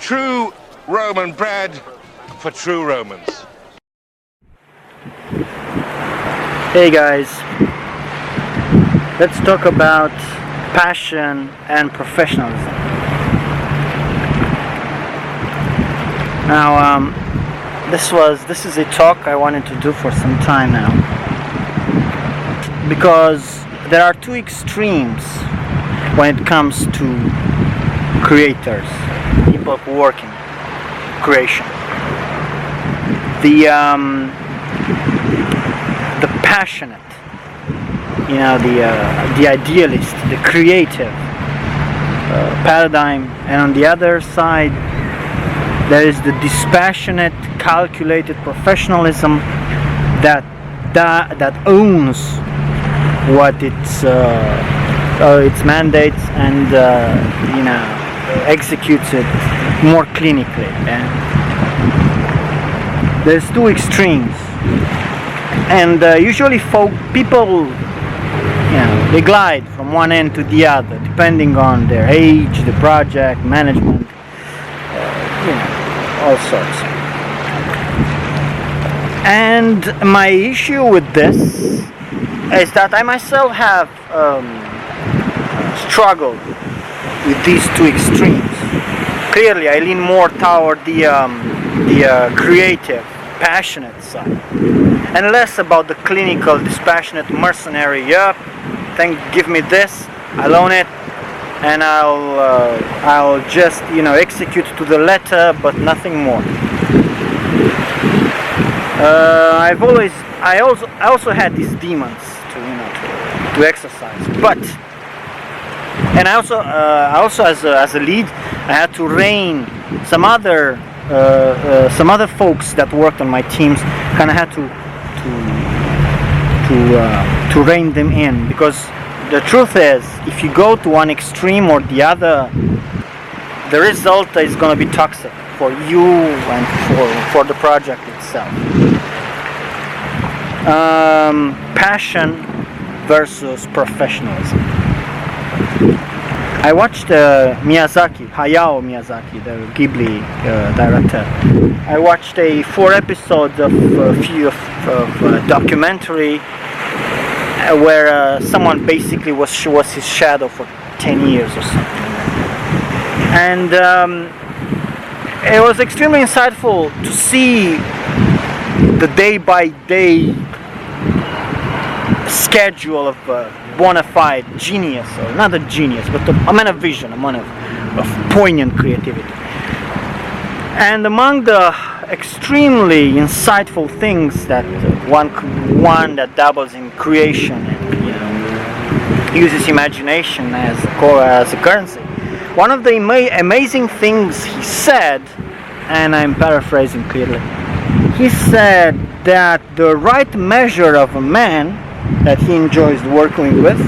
True Roman bread for true Romans. Hey guys, let's talk about passion and professionalism. Now, this is a talk I wanted to do for some time now, because there are two extremes when it comes to creators, people who work in creation. The passionate, the idealist, the creative paradigm, and on the other side there is the dispassionate, calculated professionalism that owns what its mandates and executes it more clinically. And there's two extremes, and usually people they glide from one end to the other depending on their age, the project, management, all sorts. And my issue with this is that I myself have struggled with these two extremes. Clearly, I lean more toward the creative, passionate side, and less about the clinical, dispassionate, mercenary. Give me this, I'll own it, and I'll just execute to the letter, but nothing more. I also had these demons to exercise, and I also as a lead I had to rein some other folks that worked on my teams. Kind of had to rein them in, because the truth is, if you go to one extreme or the other, the result is going to be toxic for you and for the project itself. Passion versus professionalism. I watched Hayao Miyazaki, the Ghibli director. I watched 4 episodes of a documentary where someone basically was his shadow for 10 years or something. And it was extremely insightful to see the day-by-day schedule of a bona fide genius, or not a genius, but a man of vision, a man of poignant creativity. And among the extremely insightful things that one that dabbles in creation and uses imagination as a currency, one of the amazing things he said, and I'm paraphrasing clearly, he said that the right measure of a man that he enjoys working with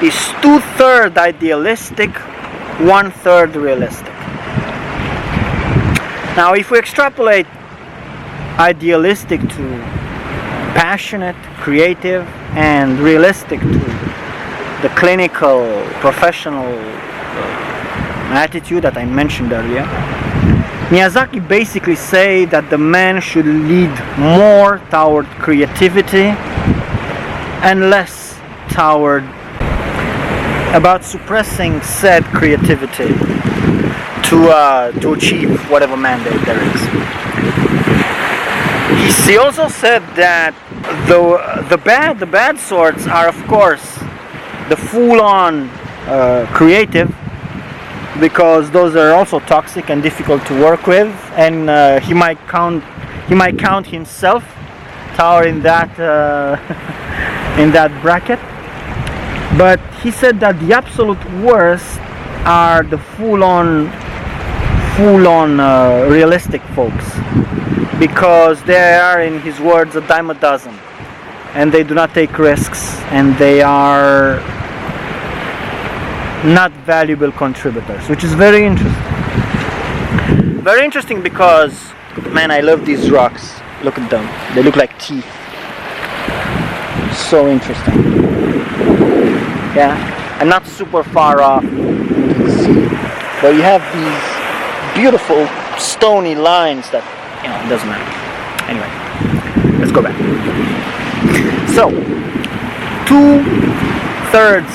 is 2/3 idealistic, 1/3 realistic. Now, if we extrapolate idealistic to passionate, creative, and realistic to the clinical, professional attitude that I mentioned earlier, Miyazaki basically say that the man should lead more toward creativity and less toward about suppressing said creativity to achieve whatever mandate there is. He also said that the bad sorts are, of course, the full-on creative, because those are also toxic and difficult to work with, and he might count himself toward in that bracket. But he said that the absolute worst are the full-on realistic folks, because they are, in his words, a dime a dozen, and they do not take risks, and they are not valuable contributors, which is very interesting. Very interesting because, man, I love these rocks. Look at them. They look like teeth. So interesting. Yeah, I'm not super far off, you can see, but you have beautiful stony lines that, it doesn't matter. Anyway, let's go back. So, 2/3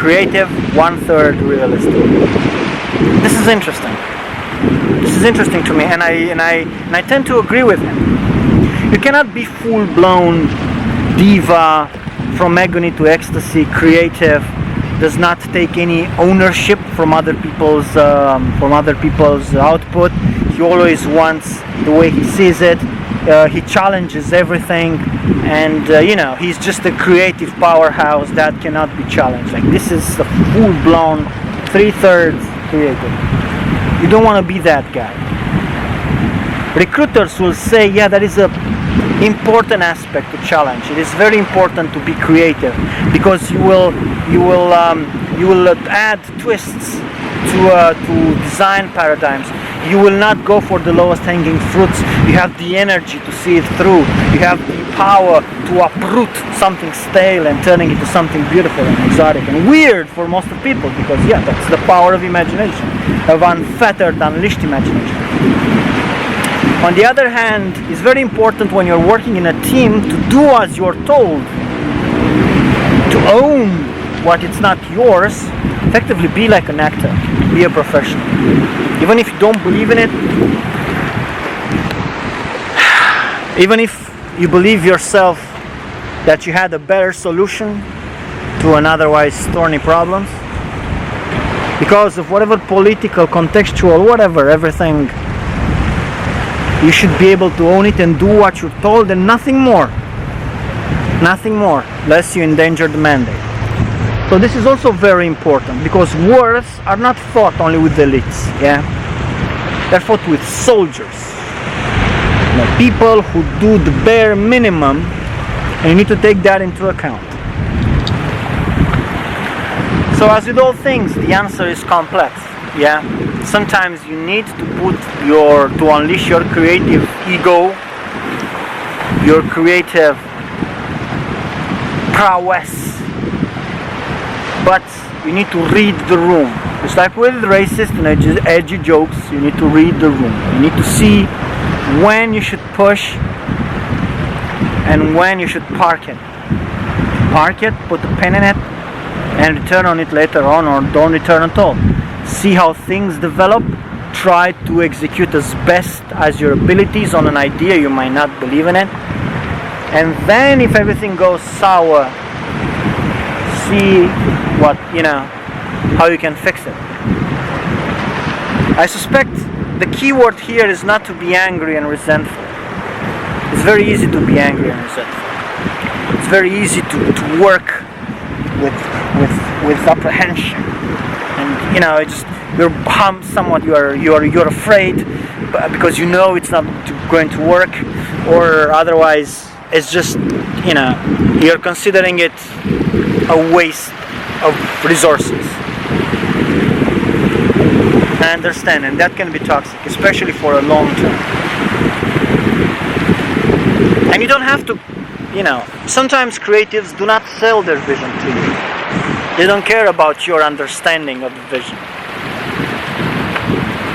creative, 1/3 realistic. This is interesting. This is interesting to me, and I tend to agree with him. You cannot be full-blown diva, from agony to ecstasy, creative, does not take any ownership from other people's output. He always wants the way he sees it. He challenges everything, and he's just a creative powerhouse that cannot be challenged. Like, this is a full-blown 3/3 creative. You don't want to be that guy. Recruiters will say, yeah, that is a important aspect to challenge. It is very important to be creative, because you will add twists to design paradigms. You will not go for the lowest hanging fruits. You have the energy to see it through. You have the power to uproot something stale and turning it into something beautiful and exotic and weird for most of people, because that's the power of imagination, of unfettered, unleashed imagination. On the other hand, it's very important when you're working in a team to do as you're told, to own what it's not yours. Effectively be like an actor, be a professional. Even if you don't believe in it, even if you believe yourself that you had a better solution to an otherwise thorny problems, because of whatever political, contextual, whatever, everything, you should be able to own it and do what you're told and nothing more. Nothing more, lest you endanger the mandate. So this is also very important, because wars are not fought only with elites, they're fought with soldiers. People who do the bare minimum, and you need to take that into account. So as with all things, the answer is complex. Sometimes you need to unleash your creative ego, your creative prowess, but you need to read the room. Just like with racist and edgy jokes, you need to read the room. You need to see when you should push and when you should park it. Park it, put a pin in it, and return on it later on, or don't return at all. See how things develop. Try to execute as best as your abilities on an idea. You might not believe in it, and then if everything goes sour, see how you can fix it. I suspect the key word here is not to be angry and resentful. It's very easy to be angry and resentful. It's very easy to work with apprehension, and you're somewhat you're afraid because it's not going to work, or otherwise it's just you're considering it a waste of resources. I understand, and that can be toxic, especially for a long term. And you don't have to, sometimes creatives do not sell their vision to you. They don't care about your understanding of the vision,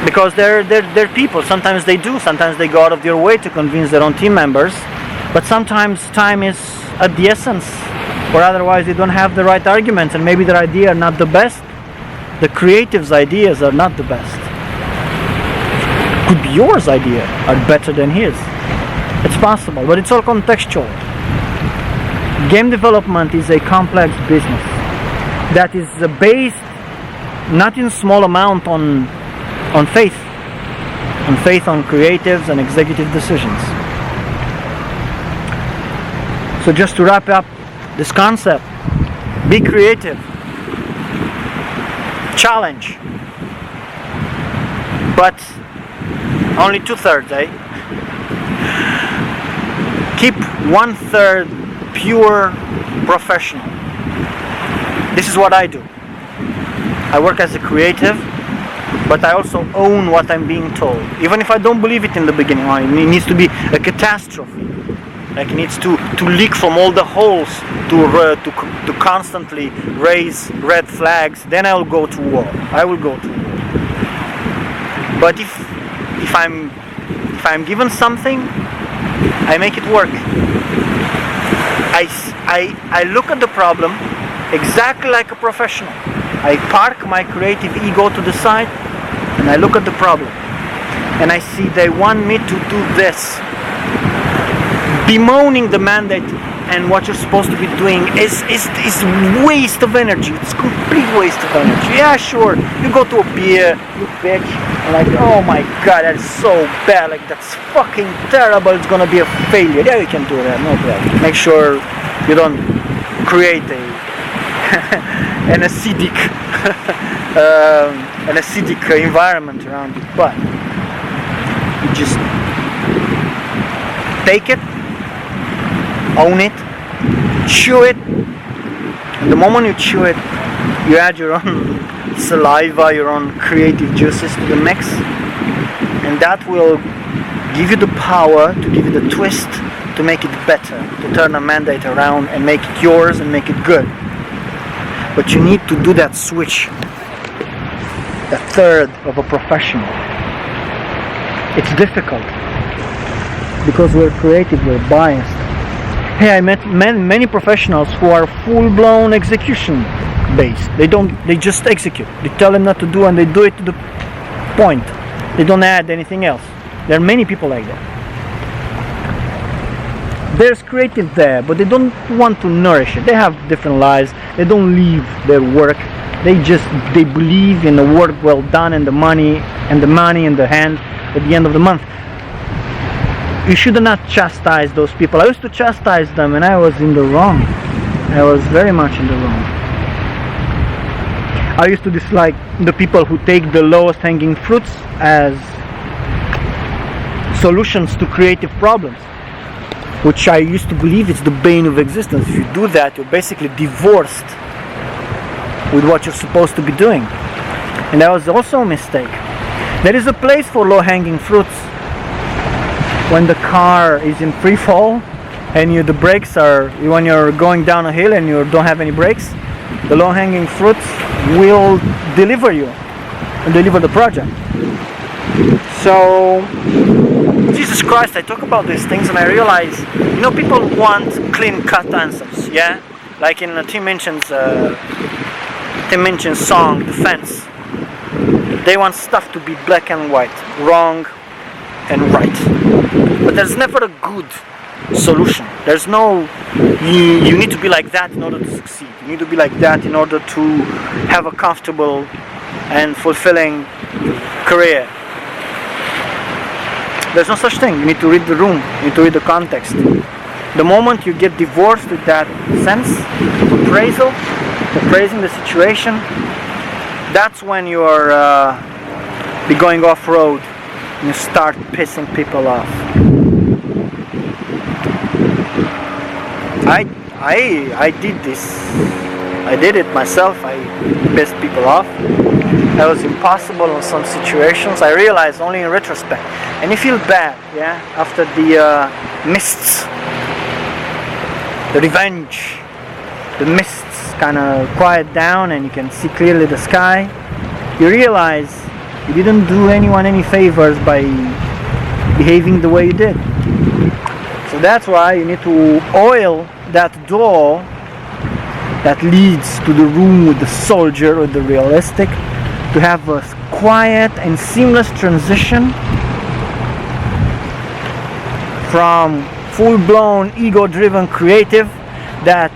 because they're people. Sometimes they do. Sometimes they go out of their way to convince their own team members. But sometimes time is at the essence, or otherwise they don't have the right arguments, and maybe their idea are not the best. The creative's ideas are not the best. Could be yours idea are better than his. It's possible, but it's all contextual. Game development is a complex business that is based not in small amount on faith on creatives and executive decisions. So just to wrap up this concept, be creative, challenge, but only 2/3, Keep 1/3 pure professional. This is what I do. I work as a creative, but I also own what I'm being told. Even if I don't believe it in the beginning, it needs to be a catastrophe. Like it needs to leak from all the holes to constantly raise red flags. Then I will go to war. But if I'm given something, I make it work. I look at the problem exactly like a professional. I park my creative ego to the side and I look at the problem. And I see they want me to do this. Bemoaning the mandate and what you're supposed to be doing is waste of energy. It's complete waste of energy. Yeah, sure. You go to a beer, you bitch, and like, oh my god, that's so bad. Like, that's fucking terrible. It's gonna be a failure. Yeah, you can do that. No problem. Make sure you don't create an acidic environment around it. But you just take it, own it, chew it, and the moment you chew it, you add your own saliva, your own creative juices to the mix, and that will give you the power to give it a twist, to make it better, to turn a mandate around and make it yours and make it good. But you need to do that switch, that third of a professional. It's difficult because we're creative, we're biased. Hey, I met many professionals who are full-blown execution based. They just execute. They tell them not to do and they do it to the point. They don't add anything else. There are many people like that. There's creative there, but they don't want to nourish it. They have different lives. They don't leave their work. They believe in the work well done and the money in the hand at the end of the month. You should not chastise those people. I used to chastise them and I was in the wrong. I was very much in the wrong. I used to dislike the people who take the lowest hanging fruits as solutions to creative problems, which I used to believe it's the bane of existence. If you do that, you're basically divorced with what you're supposed to be doing. And that was also a mistake. There is a place for low hanging fruits. When the car is in free fall and the brakes are, when you're going down a hill and you don't have any brakes, the low-hanging fruits will deliver you and deliver the project. So, Jesus Christ, I talk about these things and I realize, people want clean-cut answers, yeah? Like in Tim Minchin's song, Defense. They want stuff to be black and white, wrong and right. But there's never a good solution. There's no, you need to be like that in order to succeed. You need to be like that in order to have a comfortable and fulfilling career. There's no such thing. You need to read the room. You need to read the context. The moment you get divorced with that sense of appraising the situation, that's when you are be going off-road and you start pissing people off. I did this. I did it myself. I pissed people off. That was impossible in some situations. I realized only in retrospect. And you feel bad, yeah? After the mists, the revenge, the mists kind of quiet down and you can see clearly the sky. You realize you didn't do anyone any favors by behaving the way you did. So that's why you need to oil that door that leads to the room with the soldier or the realistic, to have a quiet and seamless transition from full-blown ego-driven creative that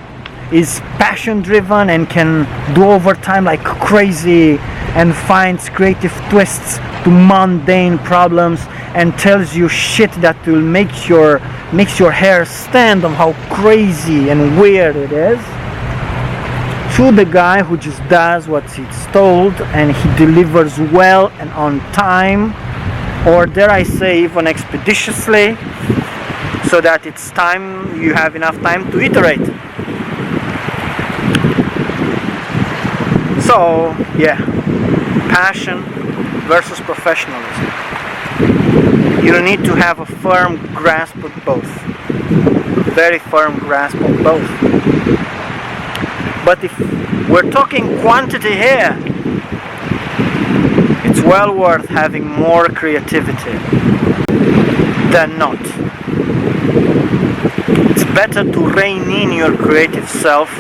is passion-driven and can do overtime like crazy and finds creative twists to mundane problems and tells you shit that will makes your hair stand on how crazy and weird it is, to the guy who just does what he's told and he delivers well and on time, or dare I say even expeditiously, so that it's time, you have enough time to iterate. So yeah, passion versus professionalism. You need to have a firm grasp of both, very firm grasp of both. But if we're talking quantity here, it's well worth having more creativity than not. It's better to rein in your creative self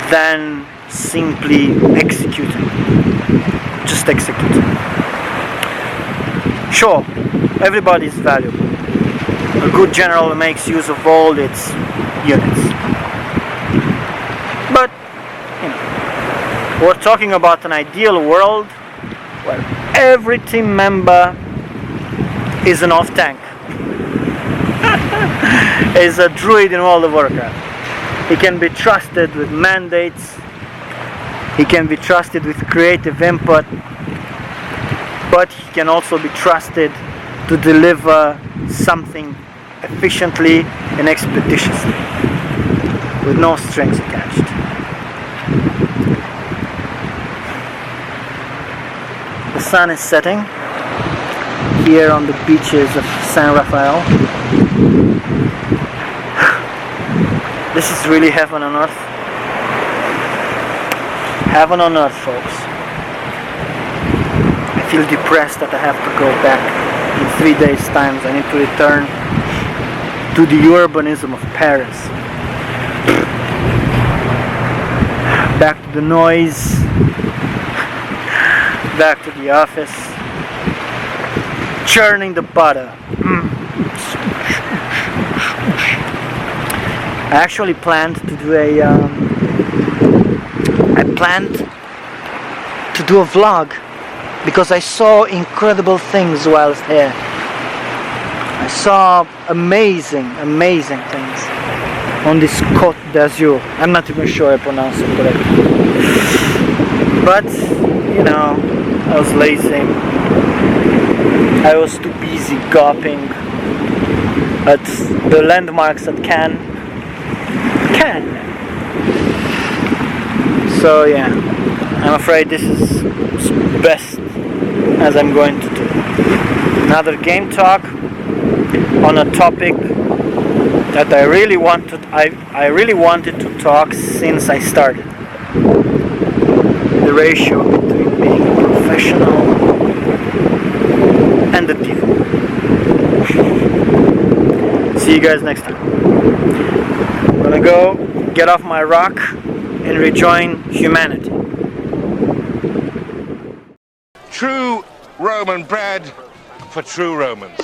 than simply executing. Just executing. Sure, everybody is valuable. A good general makes use of all its units. But, we're talking about an ideal world where every team member is an off-tank. Is a druid in World of Warcraft. He can be trusted with mandates. He can be trusted with creative input. But he can also be trusted to deliver something efficiently and expeditiously, with no strings attached. The sun is setting here on the beaches of San Rafael. This is really heaven on earth. Heaven on earth, folks. I feel depressed that I have to go back in 3 days' time. I need to return to the urbanism of Paris. Back to the noise. Back to the office. Churning the butter. I actually planned to do a vlog because I saw incredible things while I was there. I saw amazing things on this Côte d'Azur. I'm not even sure I pronounced it correctly. But, I was lazy. I was too busy gawping at the landmarks at Cannes. So yeah, I'm afraid this is best as I'm going to do. Another game talk on a topic that I really wanted to talk since I started. The ratio between being a professional and a diva. See you guys next time. I'm gonna go get off my rock and rejoin humanity. True Roman bread for true Romans.